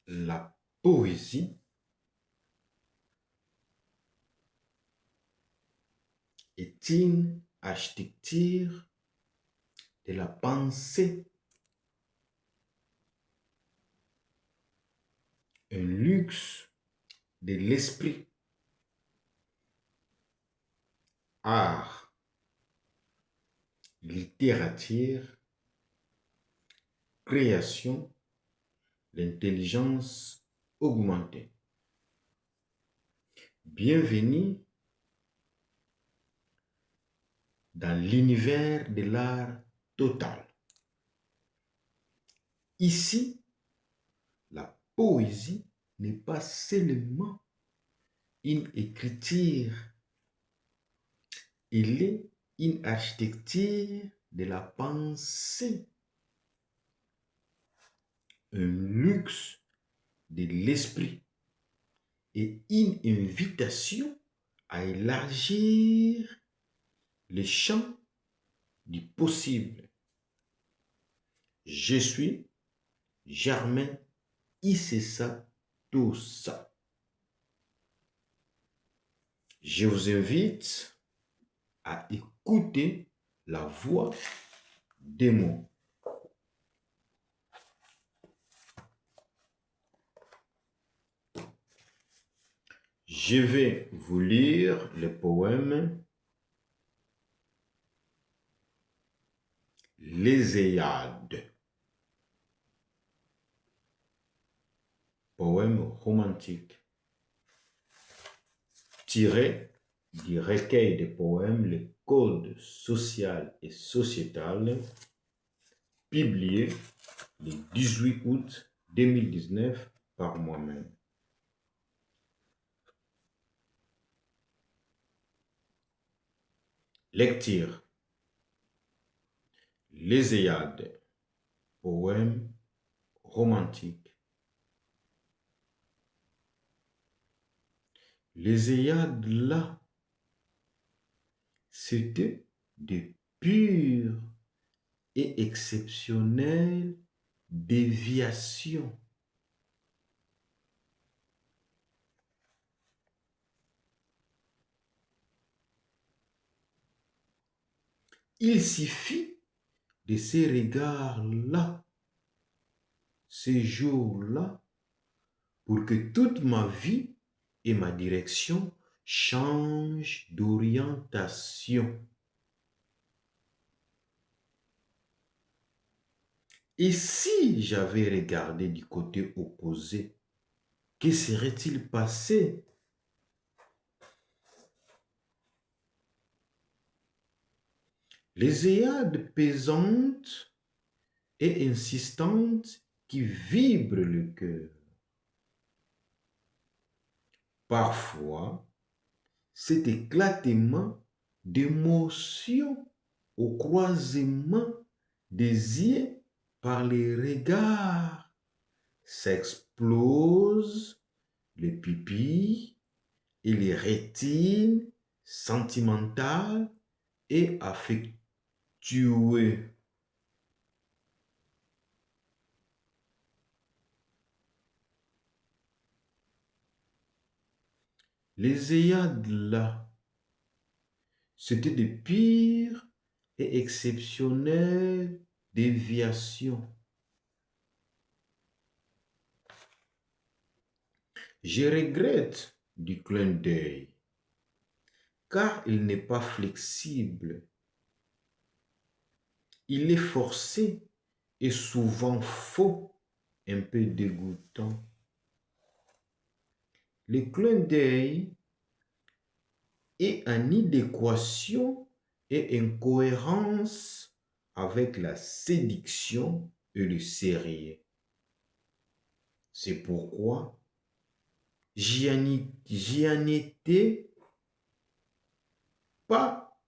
La poésie est une architecture de la pensée, un luxe de l'esprit, art, littérature, création, l'intelligence augmentée. Bienvenue dans l'univers de l'art total. Ici, la poésie n'est pas seulement une écriture, elle est une architecture de la pensée, un luxe de l'esprit et une invitation à élargir le champ du possible. Je suis Germain Issessa Toussa. Je vous invite à écouter la voix des mots. Je vais vous lire le poème L'Héséiade, poème romantique tiré du recueil de poèmes Le Code social et sociétal, publié le 18 août 2019 par moi-même. Lecture. L'Héséiade, poème romantique. L'Héséiade là, c'était de pures et exceptionnelles déviations. Il suffit de ces regards-là, ces jours-là, pour que toute ma vie et ma direction changent d'orientation. Et si j'avais regardé du côté opposé, que serait-il passé? Les éades pesantes et insistantes qui vibrent le cœur. Parfois, cet éclatement d'émotions au croisement des yeux par les regards s'explosent les pupilles et les rétines sentimentales et affectueuses. Les Eyades là, c'était de pires et exceptionnelles déviations. Je regrette du clin d'œil, car il n'est pas flexible. Il est forcé et souvent faux, un peu dégoûtant. Le clin d'œil est en adéquation et incohérence avec la séduction et le sérieux. C'est pourquoi j'y en étais pas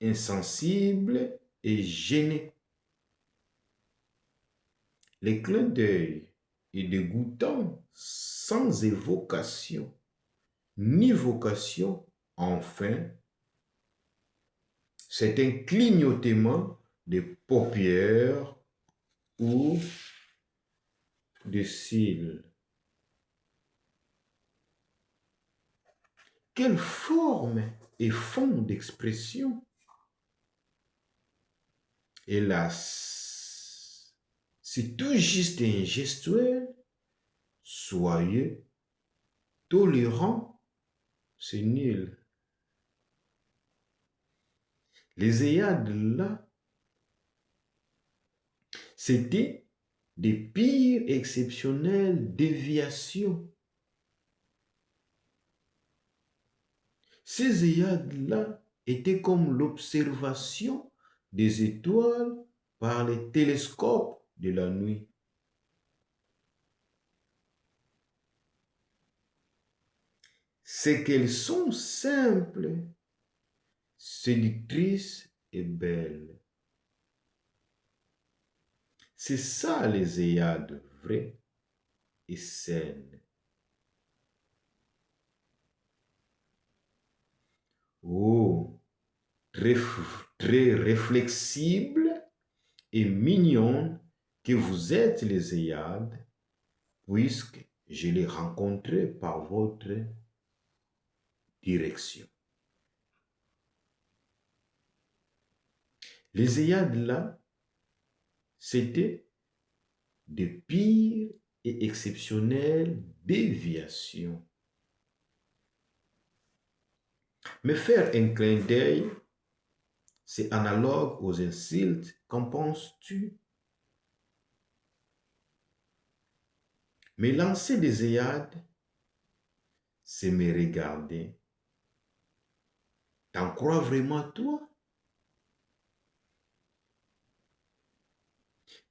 insensible et gêné. Le clin d'œil est dégoûtant sans évocation, ni vocation, enfin. C'est un clignotement des paupières ou de cils. Quelle forme et fond d'expression. Hélas, c'est tout juste un gestuel, soyeux, tolérant, c'est nul. Les Eyades là, c'était des pires exceptionnelles déviations. Ces Eyades-là étaient comme l'observation des étoiles par les télescopes de la nuit. C'est qu'elles sont simples, séductrices et belles. C'est ça les Eyades vraies et saines. Oh, très, très réflexible et mignonne que vous êtes les Eyades, puisque je les rencontrais par votre direction. Les Eyades là, c'était de pires et exceptionnelles déviations. Me faire un clin d'œil, c'est analogue aux insultes. Qu'en penses-tu? Me lancer des Eyades, c'est me regarder. T'en crois vraiment toi?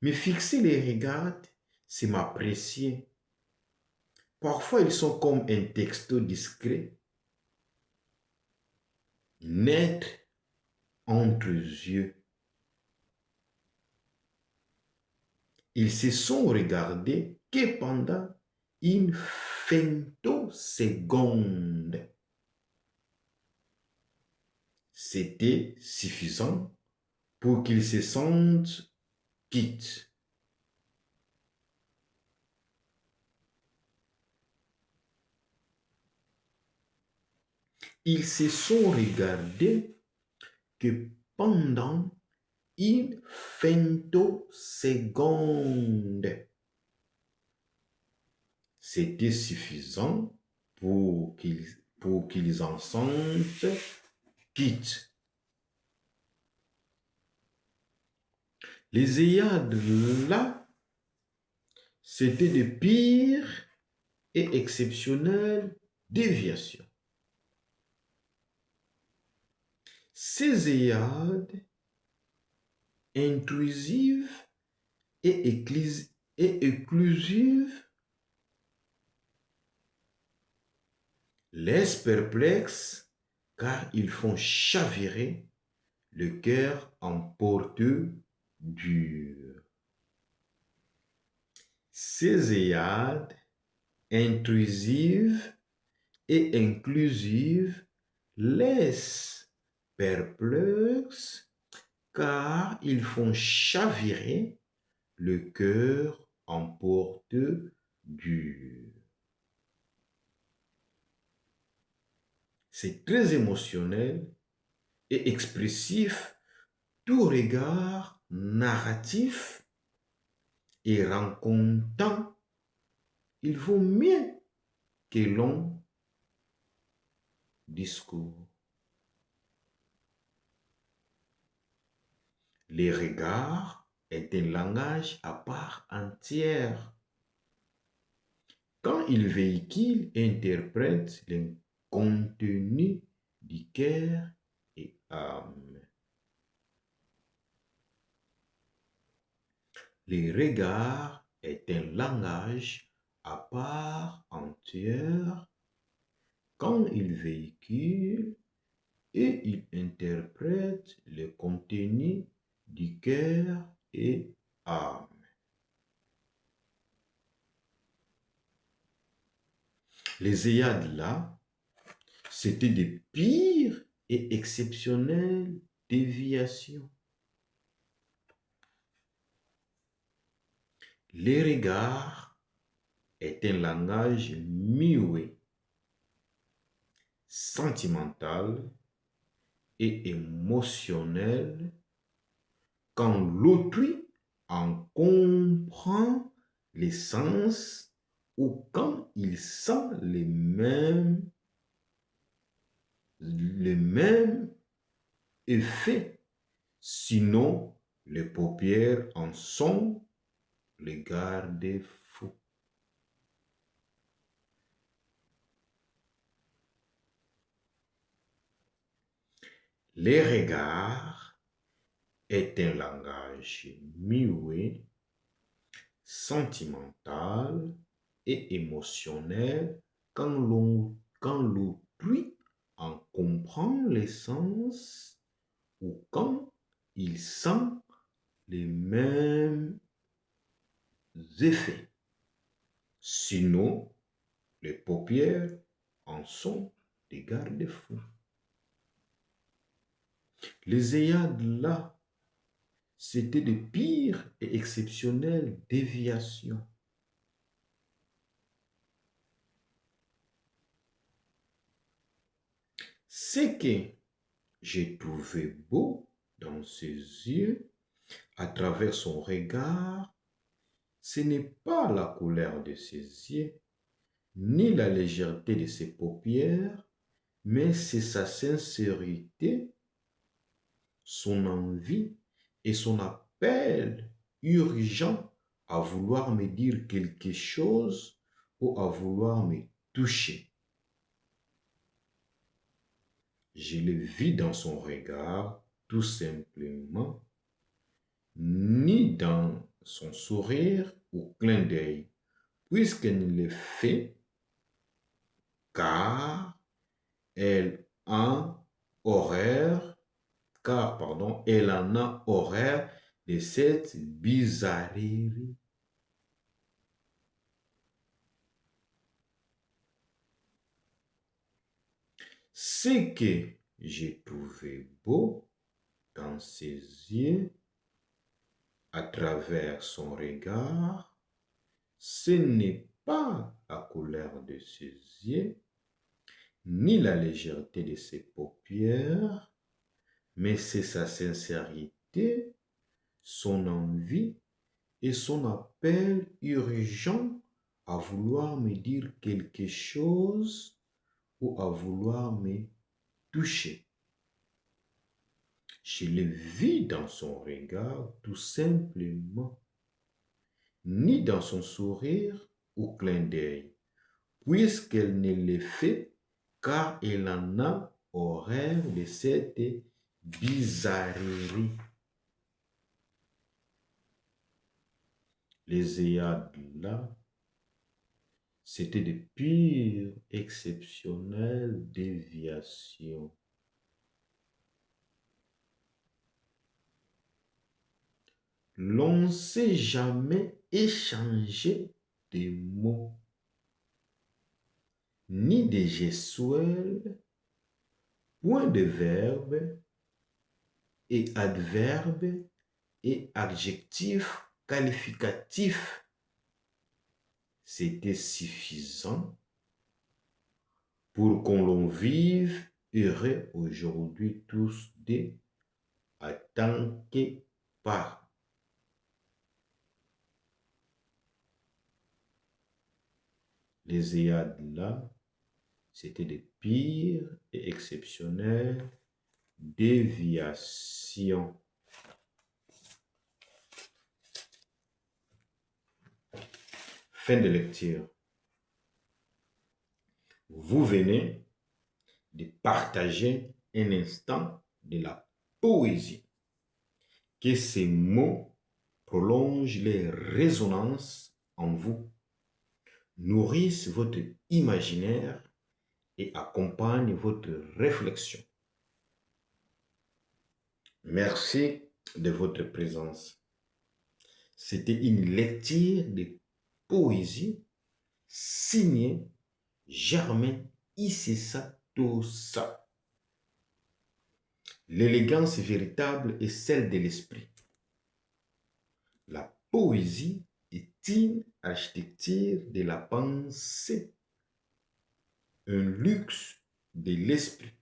Me fixer les regards, c'est m'apprécier. Parfois, ils sont comme un texto discret, net entre yeux. Ils se sont regardés que pendant une femtoseconde. C'était suffisant pour qu'ils se sentent quittes. Ils se sont regardés que pendant une femtoseconde. C'était suffisant pour qu'ils en sentent quittes. Les Eyades là, c'était de pires et exceptionnelles déviations. Ces Eyades intrusives et éclusives laissent perplexes car ils font chavirer le cœur en porteux dur. Ces Eyades intrusives et inclusives laissent perplexes car ils font chavirer le cœur en porteux dur. C'est très émotionnel et expressif, tout regard narratif et racontant. Il vaut mieux que long discours. Les regards est un langage à part entière. Quand il véhicule et interprète le contenu du cœur et âme. Les regards est un langage à part entière quand il véhicule et il interprète le contenu du cœur et âme. Les Eyades là, c'était des pires et exceptionnelles déviations. Les regards est un langage muet, sentimental et émotionnel quand l'autrui en comprend l'essence ou quand il sent les mêmes effets. Sinon, les paupières en sont les garde-fous. Les regards est un langage muet, sentimental et émotionnel quand l'autrui en comprend l'essence ou quand il sent les mêmes effets. Sinon, les paupières en sont des garde-fous. Les Eyades là, c'était de pires et exceptionnelles déviations. Ce que j'ai trouvé beau dans ses yeux, à travers son regard, ce n'est pas la couleur de ses yeux, ni la légèreté de ses paupières, mais c'est sa sincérité, son envie et son appel urgent à vouloir me dire quelque chose ou à vouloir me toucher. Je le vis dans son regard, tout simplement, ni dans son sourire ou clin d'œil, puisqu'elle ne le fait car elle en horreur, elle en a horreur de cette bizarrerie. Ce que j'ai trouvé beau dans ses yeux, à travers son regard, ce n'est pas la couleur de ses yeux, ni la légèreté de ses paupières, mais c'est sa sincérité, son envie et son appel urgent à vouloir me dire quelque chose ou à vouloir me toucher. Je le vis dans son regard tout simplement, ni dans son sourire ou clin d'œil, puisqu'elle ne le fait car elle en a horreur de cette bizarrerie. Les Eyades là, c'était de pires exceptionnelles déviations. L'on ne sait jamais échanger des mots, ni des gestuels, point de verbe et adverbe et adjectifs qualificatifs. C'était suffisant pour qu'on l'on vive heureux aujourd'hui tous deux en tant que parents. Les Eyades là, c'était des pires et exceptionnelles déviations. Fin de lecture. Vous venez de partager un instant de la poésie. Que ces mots prolongent les résonances en vous, nourrissent votre imaginaire et accompagnent votre réflexion. Merci de votre présence. C'était une lecture de poésie signée Germain Issessa Tossa. L'élégance véritable est celle de l'esprit. La poésie est une architecture de la pensée, un luxe de l'esprit.